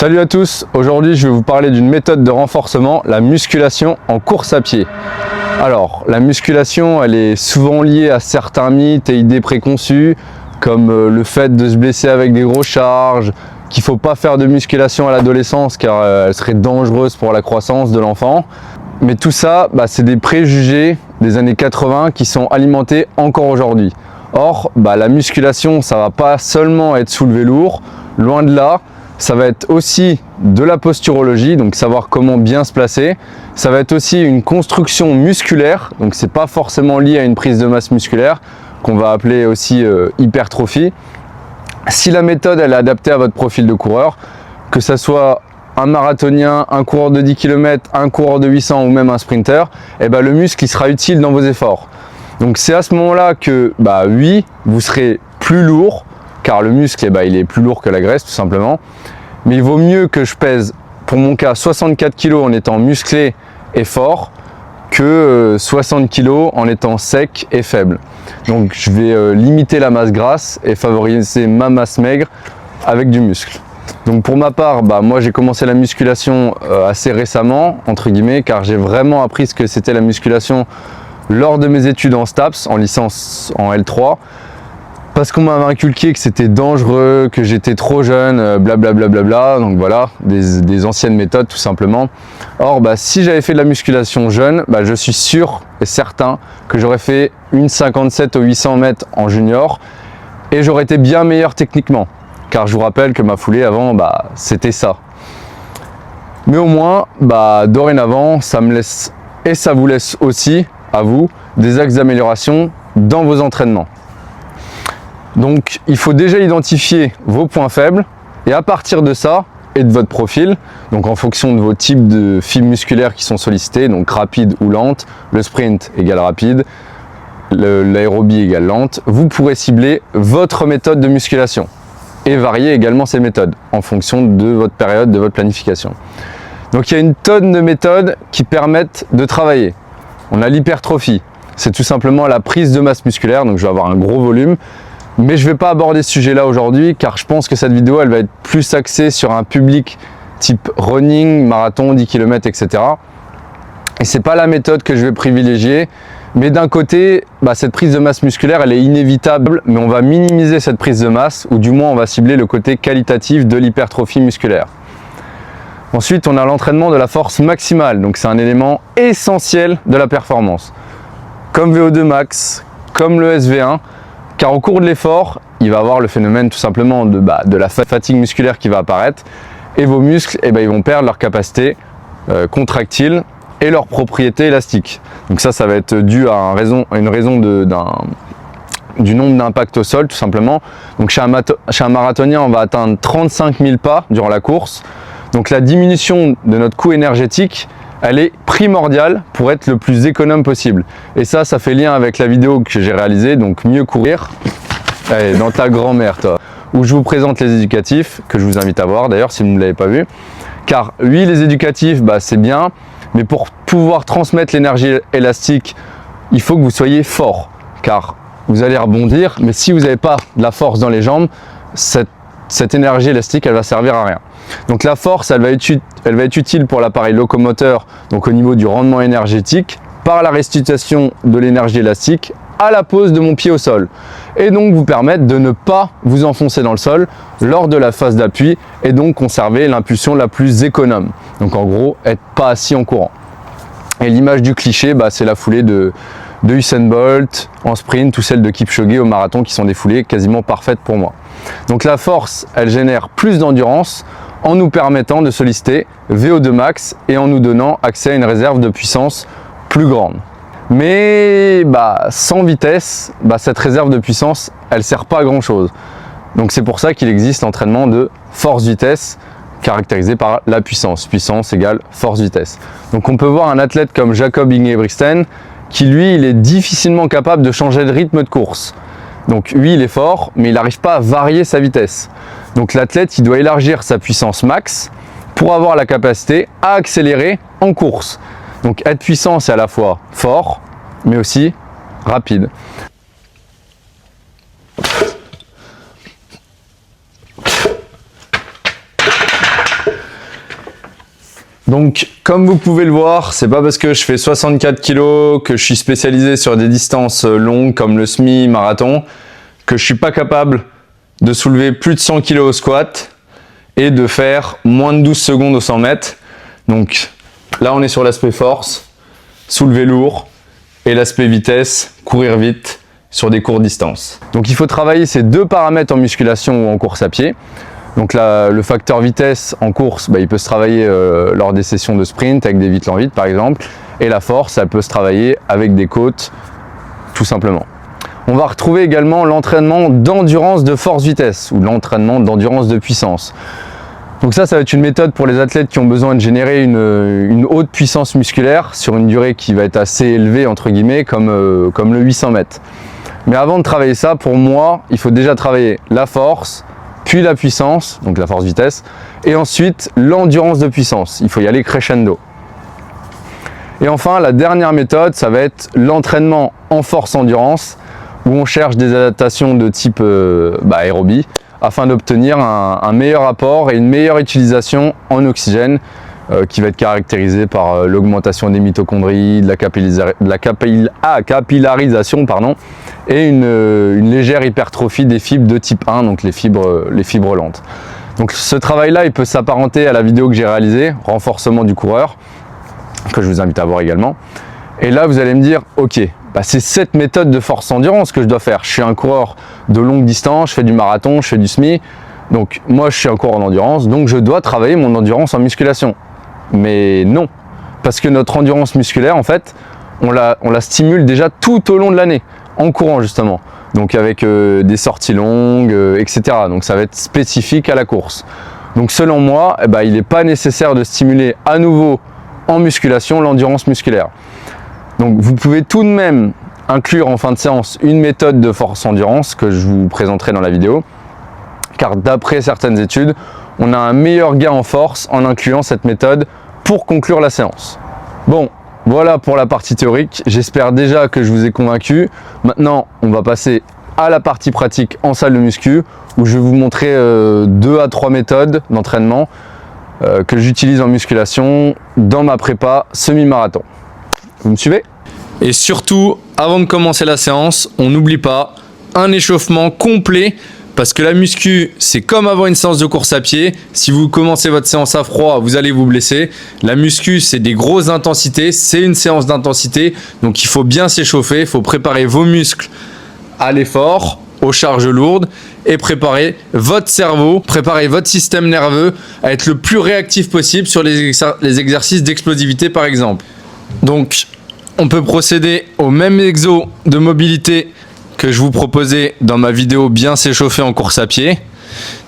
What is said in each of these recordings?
Salut à tous, aujourd'hui je vais vous parler d'une méthode de renforcement, la musculation en course à pied. Alors, la musculation, elle est souvent liée à certains mythes et idées préconçues, comme le fait de se blesser avec des grosses charges, qu'il ne faut pas faire de musculation à l'adolescence car elle serait dangereuse pour la croissance de l'enfant. Mais tout ça, c'est des préjugés des années 80 qui sont alimentés encore aujourd'hui. Or, la musculation, ça ne va pas seulement être soulever lourd, loin de là. Ça va être aussi de la posturologie, donc savoir comment bien se placer. Ça va être aussi une construction musculaire, donc c'est pas forcément lié à une prise de masse musculaire, qu'on va appeler aussi hypertrophie. Si la méthode elle est adaptée à votre profil de coureur, que ce soit un marathonien, un coureur de 10 km, un coureur de 800 ou même un sprinter, le muscle il sera utile dans vos efforts. Donc c'est à ce moment-là que oui, vous serez plus lourd, car le muscle il est plus lourd que la graisse tout simplement. Mais il vaut mieux que je pèse, pour mon cas, 64 kg en étant musclé et fort que 60 kg en étant sec et faible. Donc je vais limiter la masse grasse et favoriser ma masse maigre avec du muscle. Donc pour ma part, moi j'ai commencé la musculation assez récemment, entre guillemets, car j'ai vraiment appris ce que c'était la musculation lors de mes études en STAPS, en licence en L3. Parce qu'on m'avait inculqué que c'était dangereux, que j'étais trop jeune, blablabla, donc voilà, des anciennes méthodes tout simplement. Or, si j'avais fait de la musculation jeune, je suis sûr et certain que j'aurais fait une 57 aux 800 mètres en junior et j'aurais été bien meilleur techniquement. Car je vous rappelle que ma foulée avant, c'était ça. Mais au moins, dorénavant, ça me laisse, et ça vous laisse aussi, à vous, des axes d'amélioration dans vos entraînements. Donc il faut déjà identifier vos points faibles et à partir de ça et de votre profil, donc en fonction de vos types de fibres musculaires qui sont sollicités, donc rapide ou lente, le sprint égale rapide, l'aérobie égale lente, vous pourrez cibler votre méthode de musculation et varier également ces méthodes en fonction de votre période, de votre planification. Donc il y a une tonne de méthodes qui permettent de travailler. On a l'hypertrophie, c'est tout simplement la prise de masse musculaire, donc je vais avoir un gros volume. Mais je ne vais pas aborder ce sujet-là aujourd'hui car je pense que cette vidéo elle va être plus axée sur un public type running, marathon, 10 km, etc. Et ce n'est pas la méthode que je vais privilégier. Mais d'un côté, cette prise de masse musculaire elle est inévitable, mais on va minimiser cette prise de masse ou du moins on va cibler le côté qualitatif de l'hypertrophie musculaire. Ensuite, on a l'entraînement de la force maximale, donc c'est un élément essentiel de la performance. Comme VO2 max, comme le SV1, car au cours de l'effort, il va y avoir le phénomène tout simplement de la fatigue musculaire qui va apparaître et vos muscles ils vont perdre leur capacité contractile et leurs propriétés élastiques. Donc ça va être dû à une raison du nombre d'impacts au sol tout simplement. Donc chez un marathonien, on va atteindre 35 000 pas durant la course. Donc la diminution de notre coût énergétique, elle est primordiale pour être le plus économe possible. Et ça fait lien avec la vidéo que j'ai réalisée, donc mieux courir. Allez, dans ta grand-mère toi, où je vous présente les éducatifs, que je vous invite à voir d'ailleurs si vous ne l'avez pas vu. Car oui, les éducatifs, c'est bien, mais pour pouvoir transmettre l'énergie élastique, il faut que vous soyez fort. Car vous allez rebondir, mais si vous n'avez pas de la force dans les jambes, cette énergie élastique, elle va servir à rien. Donc la force, elle va être utile pour l'appareil locomoteur, donc au niveau du rendement énergétique, par la restitution de l'énergie élastique à la pose de mon pied au sol. Et donc vous permettre de ne pas vous enfoncer dans le sol lors de la phase d'appui et donc conserver l'impulsion la plus économe. Donc en gros, être pas assis en courant. Et l'image du cliché, c'est la foulée de Usain Bolt en sprint ou celle de Kipchoge au marathon qui sont des foulées quasiment parfaites pour moi. Donc la force, elle génère plus d'endurance en nous permettant de solliciter VO2 max et en nous donnant accès à une réserve de puissance plus grande. Mais sans vitesse, cette réserve de puissance, elle sert pas à grand chose. Donc c'est pour ça qu'il existe l'entraînement de force-vitesse caractérisé par la puissance. Puissance égale force-vitesse. Donc on peut voir un athlète comme Jacob Ingebrigtsen qui lui, il est difficilement capable de changer de rythme de course. Donc lui, il est fort, mais il n'arrive pas à varier sa vitesse. Donc l'athlète, il doit élargir sa puissance max pour avoir la capacité à accélérer en course. Donc être puissant, c'est à la fois fort, mais aussi rapide. Donc, comme vous pouvez le voir, c'est pas parce que je fais 64 kg, que je suis spécialisé sur des distances longues comme le semi-marathon, que je suis pas capable de soulever plus de 100 kg au squat et de faire moins de 12 secondes au 100 mètres. Donc là, on est sur l'aspect force, soulever lourd, et l'aspect vitesse, courir vite sur des courtes distances. Donc il faut travailler ces deux paramètres en musculation ou en course à pied. Donc là, le facteur vitesse en course, il peut se travailler lors des sessions de sprint avec des vite-lents vite par exemple. Et la force, elle peut se travailler avec des côtes, tout simplement. On va retrouver également l'entraînement d'endurance de force-vitesse ou l'entraînement d'endurance de puissance. Donc ça va être une méthode pour les athlètes qui ont besoin de générer une haute puissance musculaire sur une durée qui va être assez élevée, entre guillemets, comme le 800 mètres. Mais avant de travailler ça, pour moi, il faut déjà travailler la force, puis la puissance, donc la force-vitesse, et ensuite l'endurance de puissance. Il faut y aller crescendo. Et enfin, la dernière méthode, ça va être l'entraînement en force-endurance, où on cherche des adaptations de type aérobie, afin d'obtenir un meilleur apport et une meilleure utilisation en oxygène, qui va être caractérisée par l'augmentation des mitochondries, de la capillarisation, et une légère hypertrophie des fibres de type 1, donc les fibres lentes. Donc ce travail-là, il peut s'apparenter à la vidéo que j'ai réalisée, renforcement du coureur, que je vous invite à voir également. Et là, vous allez me dire, ok, c'est cette méthode de force-endurance que je dois faire. Je suis un coureur de longue distance, je fais du marathon, je fais du semi. Donc moi, je suis un coureur d'endurance, donc je dois travailler mon endurance en musculation. Mais non, parce que notre endurance musculaire, en fait, on la stimule déjà tout au long de l'année, en courant justement. Donc avec des sorties longues, etc. Donc ça va être spécifique à la course. Donc selon moi, il n'est pas nécessaire de stimuler à nouveau en musculation l'endurance musculaire. Donc vous pouvez tout de même inclure en fin de séance une méthode de force-endurance que je vous présenterai dans la vidéo, car d'après certaines études, on a un meilleur gain en force en incluant cette méthode pour conclure la séance. Bon, voilà pour la partie théorique. J'espère déjà que je vous ai convaincu. Maintenant, on va passer à la partie pratique en salle de muscu, où je vais vous montrer 2 à 3 méthodes d'entraînement que j'utilise en musculation dans ma prépa semi-marathon. Vous me suivez? Et surtout, avant de commencer la séance, on n'oublie pas un échauffement complet, parce que la muscu, c'est comme avant une séance de course à pied. Si vous commencez votre séance à froid, vous allez vous blesser. La muscu, c'est des grosses intensités, c'est une séance d'intensité, donc il faut bien s'échauffer, il faut préparer vos muscles à l'effort, aux charges lourdes, et préparer votre cerveau, préparer votre système nerveux à être le plus réactif possible sur les exercices d'explosivité par exemple. Donc, on peut procéder au même exo de mobilité que je vous proposais dans ma vidéo bien s'échauffer en course à pied.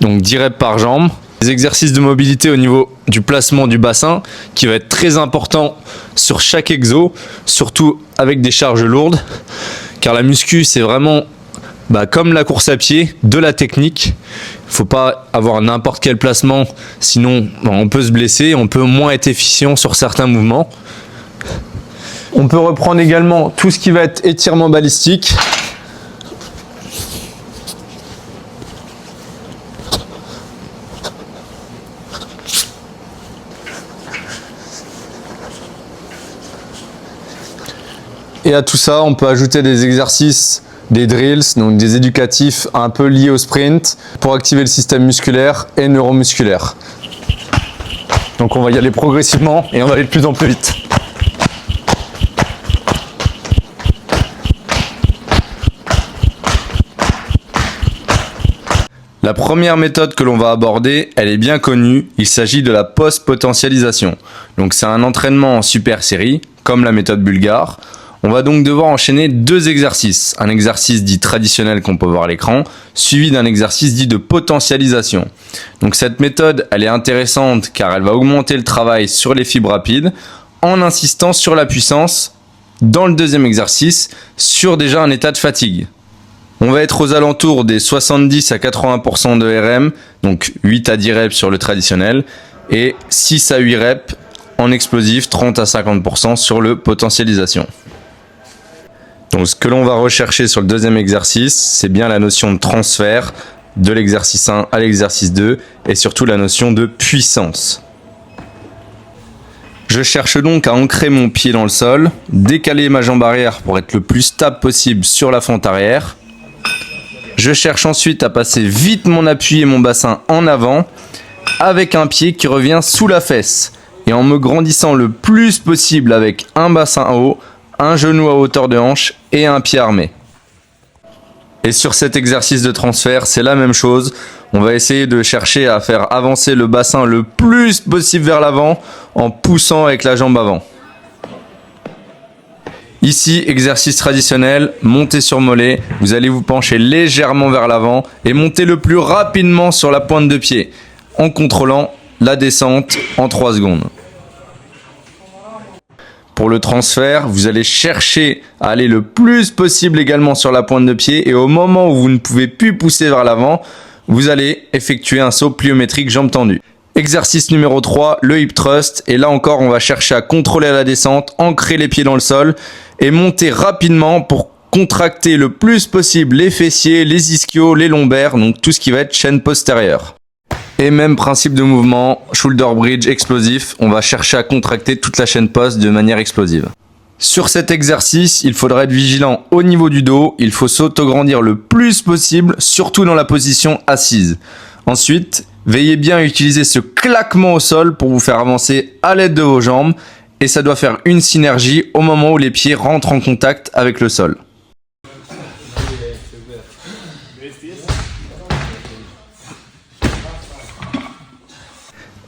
Donc 10 reps par jambe. Des exercices de mobilité au niveau du placement du bassin qui va être très important sur chaque exo, surtout avec des charges lourdes. Car la muscu, c'est vraiment comme la course à pied, de la technique. Il ne faut pas avoir n'importe quel placement, sinon on peut se blesser, on peut moins être efficient sur certains mouvements. On peut reprendre également tout ce qui va être étirement balistique. Et à tout ça, on peut ajouter des exercices, des drills, donc des éducatifs un peu liés au sprint pour activer le système musculaire et neuromusculaire. Donc on va y aller progressivement et on va aller de plus en plus vite. La première méthode que l'on va aborder, elle est bien connue, il s'agit de la post-potentialisation. Donc c'est un entraînement en super série, comme la méthode bulgare. On va donc devoir enchaîner 2 exercices. Un exercice dit traditionnel qu'on peut voir à l'écran, suivi d'un exercice dit de potentialisation. Donc cette méthode, elle est intéressante car elle va augmenter le travail sur les fibres rapides en insistant sur la puissance dans le deuxième exercice sur déjà un état de fatigue. On va être aux alentours des 70 à 80% de RM, donc 8 à 10 reps sur le traditionnel, et 6 à 8 reps en explosif, 30 à 50% sur le potentialisation. Donc ce que l'on va rechercher sur le deuxième exercice, c'est bien la notion de transfert de l'exercice 1 à l'exercice 2, et surtout la notion de puissance. Je cherche donc à ancrer mon pied dans le sol, décaler ma jambe arrière pour être le plus stable possible sur la fente arrière. Je cherche ensuite à passer vite mon appui et mon bassin en avant, avec un pied qui revient sous la fesse, et en me grandissant le plus possible avec un bassin haut, un genou à hauteur de hanche et un pied armé. Et sur cet exercice de transfert, c'est la même chose. On va essayer de chercher à faire avancer le bassin le plus possible vers l'avant en poussant avec la jambe avant. Ici, exercice traditionnel, montez sur mollet. Vous allez vous pencher légèrement vers l'avant et monter le plus rapidement sur la pointe de pied en contrôlant la descente en 3 secondes. Pour le transfert, vous allez chercher à aller le plus possible également sur la pointe de pied et au moment où vous ne pouvez plus pousser vers l'avant, vous allez effectuer un saut pliométrique jambe tendue. Exercice numéro 3, le hip thrust. Et là encore, on va chercher à contrôler la descente, ancrer les pieds dans le sol et monter rapidement pour contracter le plus possible les fessiers, les ischios, les lombaires, donc tout ce qui va être chaîne postérieure. Et même principe de mouvement, shoulder bridge explosif, on va chercher à contracter toute la chaîne post de manière explosive. Sur cet exercice, il faudra être vigilant au niveau du dos, il faut s'autograndir le plus possible, surtout dans la position assise. Ensuite, veillez bien à utiliser ce claquement au sol pour vous faire avancer à l'aide de vos jambes et ça doit faire une synergie au moment où les pieds rentrent en contact avec le sol.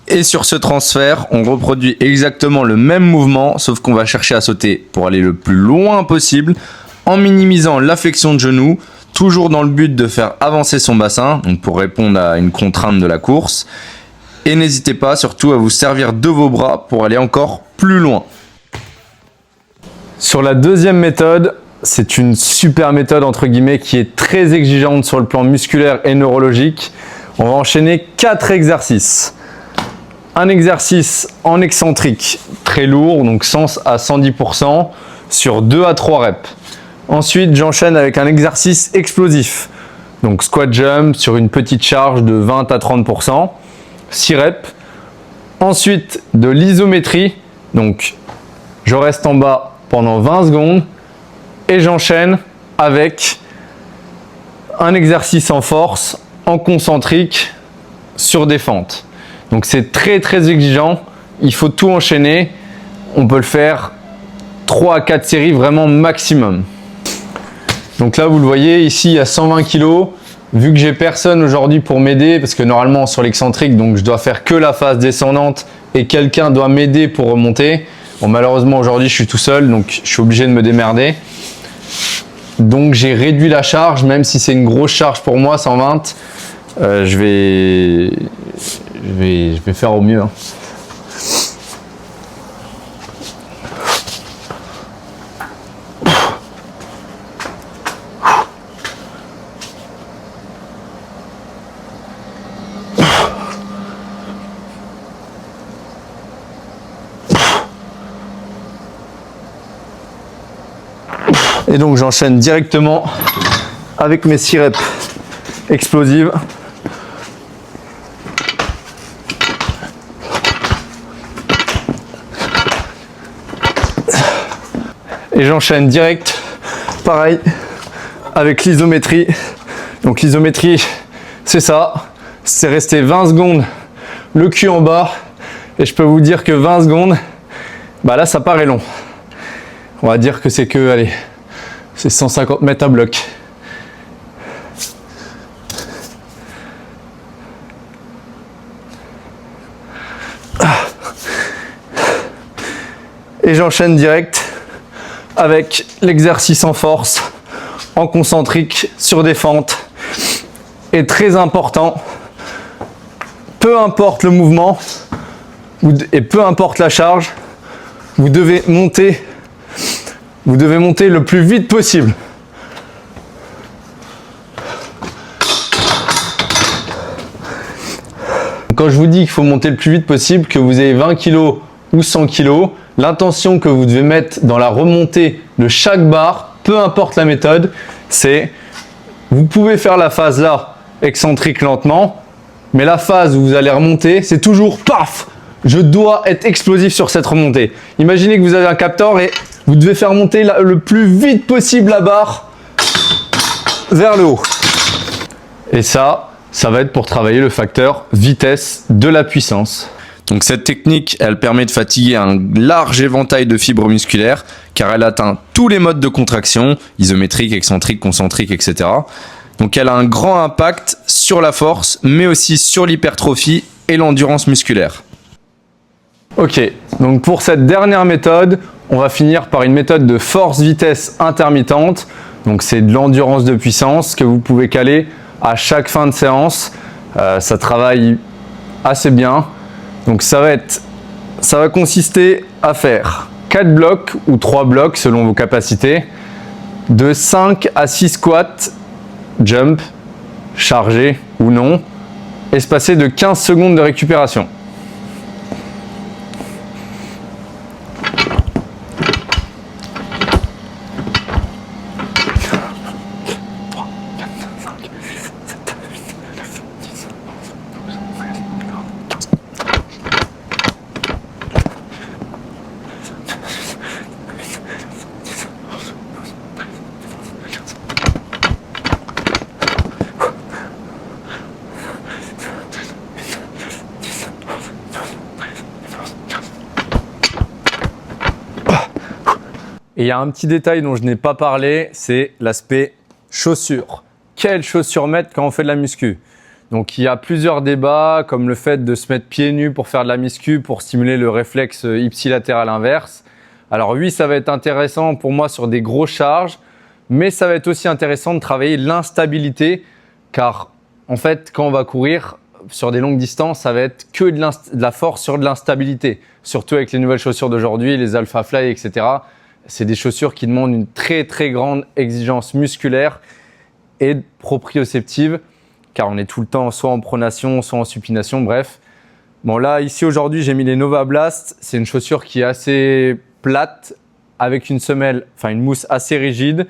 Et sur ce transfert, on reproduit exactement le même mouvement, sauf qu'on va chercher à sauter pour aller le plus loin possible, en minimisant la flexion de genou, toujours dans le but de faire avancer son bassin, donc pour répondre à une contrainte de la course. Et n'hésitez pas surtout à vous servir de vos bras pour aller encore plus loin. Sur la deuxième méthode, c'est une super méthode entre guillemets qui est très exigeante sur le plan musculaire et neurologique. On va enchaîner 4 exercices. Un exercice en excentrique très lourd, donc 100 à 110% sur 2 à 3 reps. Ensuite, j'enchaîne avec un exercice explosif, donc squat jump sur une petite charge de 20 à 30%, 6 reps. Ensuite, de l'isométrie, donc je reste en bas pendant 20 secondes et j'enchaîne avec un exercice en force, en concentrique sur des fentes. Donc c'est très exigeant, il faut tout enchaîner, on peut le faire 3 à 4 séries vraiment maximum. Donc là vous le voyez, ici il y a 120 kg, vu que j'ai personne aujourd'hui pour m'aider, parce que normalement sur l'excentrique, donc je dois faire que la phase descendante et quelqu'un doit m'aider pour remonter. Bon malheureusement aujourd'hui je suis tout seul, donc je suis obligé de me démerder. Donc j'ai réduit la charge, même si c'est une grosse charge pour moi, 120, je vais faire au mieux. Hein. Et donc j'enchaîne directement avec mes 6 reps explosives. Et j'enchaîne direct, pareil, avec l'isométrie. Donc l'isométrie, c'est ça, c'est rester 20 secondes le cul en bas. Et je peux vous dire que 20 secondes, bah là ça paraît long. On va dire que c'est que, allez, c'est 150 mètres à bloc. Et j'enchaîne direct avec l'exercice en force, en concentrique sur des fentes. Et très important, peu importe le mouvement et peu importe la charge, vous devez monter le plus vite possible. Quand je vous dis qu'il faut monter le plus vite possible, que vous ayez 20 kg ou 100 kg, l'intention que vous devez mettre dans la remontée de chaque barre, peu importe la méthode, c'est vous pouvez faire la phase là, excentrique lentement, mais la phase où vous allez remonter, c'est toujours paf, Je dois être explosif sur cette remontée. Imaginez que vous avez un capteur et vous devez faire monter le plus vite possible la barre vers le haut. Et ça va être pour travailler le facteur vitesse de la puissance. Donc cette technique, elle permet de fatiguer un large éventail de fibres musculaires car elle atteint tous les modes de contraction, isométrique, excentrique, concentrique, etc. Donc elle a un grand impact sur la force, mais aussi sur l'hypertrophie et l'endurance musculaire. Ok, donc pour cette dernière méthode, on va finir par une méthode de force-vitesse intermittente. Donc c'est de l'endurance de puissance que vous pouvez caler à chaque fin de séance. Ça travaille assez bien. Donc ça va consister à faire 4 blocs ou 3 blocs selon vos capacités, de 5 à 6 squats, jump, chargé ou non, espacés de 15 secondes de récupération. Et il y a un petit détail dont je n'ai pas parlé, c'est l'aspect chaussures. Quelles chaussures mettre quand on fait de la muscu? Donc il y a plusieurs débats, comme le fait de se mettre pieds nus pour faire de la muscu, pour stimuler le réflexe ipsilatéral inverse. Alors oui, ça va être intéressant pour moi sur des grosses charges, mais ça va être aussi intéressant de travailler l'instabilité, car en fait, quand on va courir sur des longues distances, ça va être que de la force sur de l'instabilité. Surtout avec les nouvelles chaussures d'aujourd'hui, les Alpha Fly, etc. C'est des chaussures qui demandent une très grande exigence musculaire et proprioceptive, car on est tout le temps soit en pronation, soit en supination, bref. Bon là, ici aujourd'hui, j'ai mis les Nova Blast. C'est une chaussure qui est assez plate, avec une semelle, enfin une mousse assez rigide.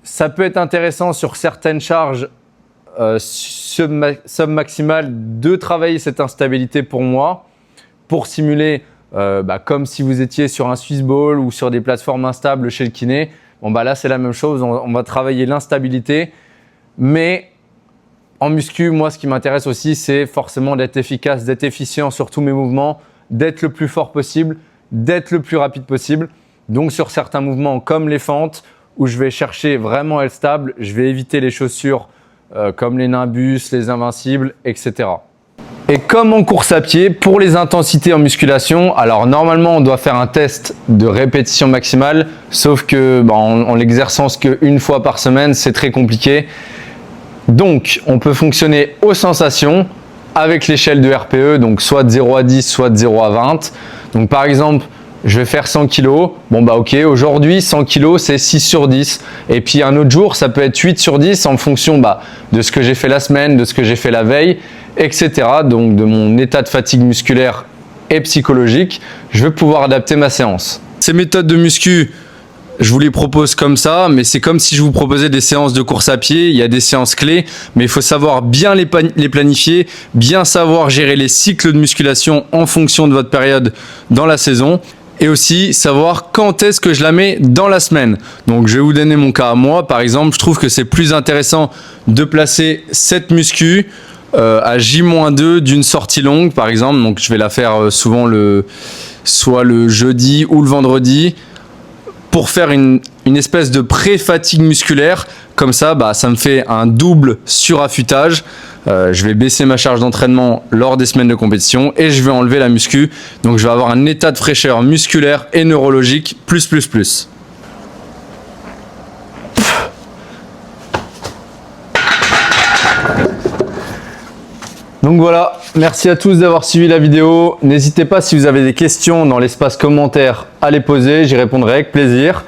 Ça peut être intéressant sur certaines charges submaximales de travailler cette instabilité pour moi, pour simuler comme si vous étiez sur un Swiss Ball ou sur des plateformes instables chez le kiné. Bon là c'est la même chose, on va travailler l'instabilité, mais en muscu, moi ce qui m'intéresse aussi c'est forcément d'être efficace, d'être efficient sur tous mes mouvements, d'être le plus fort possible, d'être le plus rapide possible. Donc sur certains mouvements comme les fentes où je vais chercher vraiment à être stable, je vais éviter les chaussures comme les Nimbus, les Invincibles, etc. Et comme en course à pied, pour les intensités en musculation, alors normalement on doit faire un test de répétition maximale, sauf que en l'exerçant qu'une fois par semaine, c'est très compliqué. Donc on peut fonctionner aux sensations avec l'échelle de RPE, donc soit de 0 à 10, soit de 0 à 20. Donc par exemple, je vais faire 100 kg, ok, aujourd'hui 100 kg c'est 6 sur 10. Et puis un autre jour, ça peut être 8 sur 10 en fonction de ce que j'ai fait la semaine, de ce que j'ai fait la veille, etc. Donc de mon état de fatigue musculaire et psychologique, je vais pouvoir adapter ma séance. Ces méthodes de muscu, je vous les propose comme ça, mais c'est comme si je vous proposais des séances de course à pied. Il y a des séances clés, mais il faut savoir bien les planifier, bien savoir gérer les cycles de musculation en fonction de votre période dans la saison. Et aussi savoir quand est-ce que je la mets dans la semaine. Donc je vais vous donner mon cas à moi. Par exemple, je trouve que c'est plus intéressant de placer cette muscu à J-2 d'une sortie longue par exemple. Donc je vais la faire souvent soit le jeudi ou le vendredi pour faire une espèce de pré-fatigue musculaire. Comme ça, ça me fait un double suraffûtage. Je vais baisser ma charge d'entraînement lors des semaines de compétition et je vais enlever la muscu. Donc je vais avoir un état de fraîcheur musculaire et neurologique plus. Donc voilà, merci à tous d'avoir suivi la vidéo. N'hésitez pas si vous avez des questions dans l'espace commentaire à les poser, j'y répondrai avec plaisir.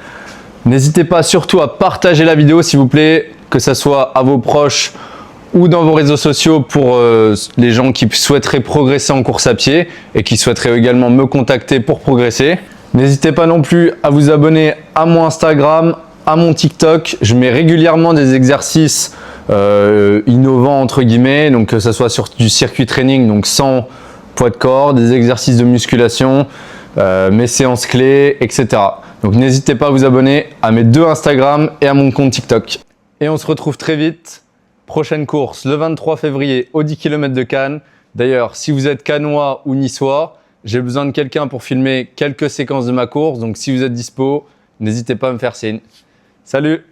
N'hésitez pas surtout à partager la vidéo s'il vous plaît, que ce soit à vos proches ou dans vos réseaux sociaux pour les gens qui souhaiteraient progresser en course à pied et qui souhaiteraient également me contacter pour progresser. N'hésitez pas non plus à vous abonner à mon Instagram, à mon TikTok. Je mets régulièrement des exercices innovants entre guillemets, donc que ce soit sur du circuit training, donc sans poids de corps, des exercices de musculation, mes séances clés, etc. Donc n'hésitez pas à vous abonner à mes 2 Instagram et à mon compte TikTok. Et on se retrouve très vite. Prochaine course le 23 février au 10 km de Cannes. D'ailleurs, si vous êtes cannois ou niçois, j'ai besoin de quelqu'un pour filmer quelques séquences de ma course. Donc si vous êtes dispo, n'hésitez pas à me faire signe. Salut!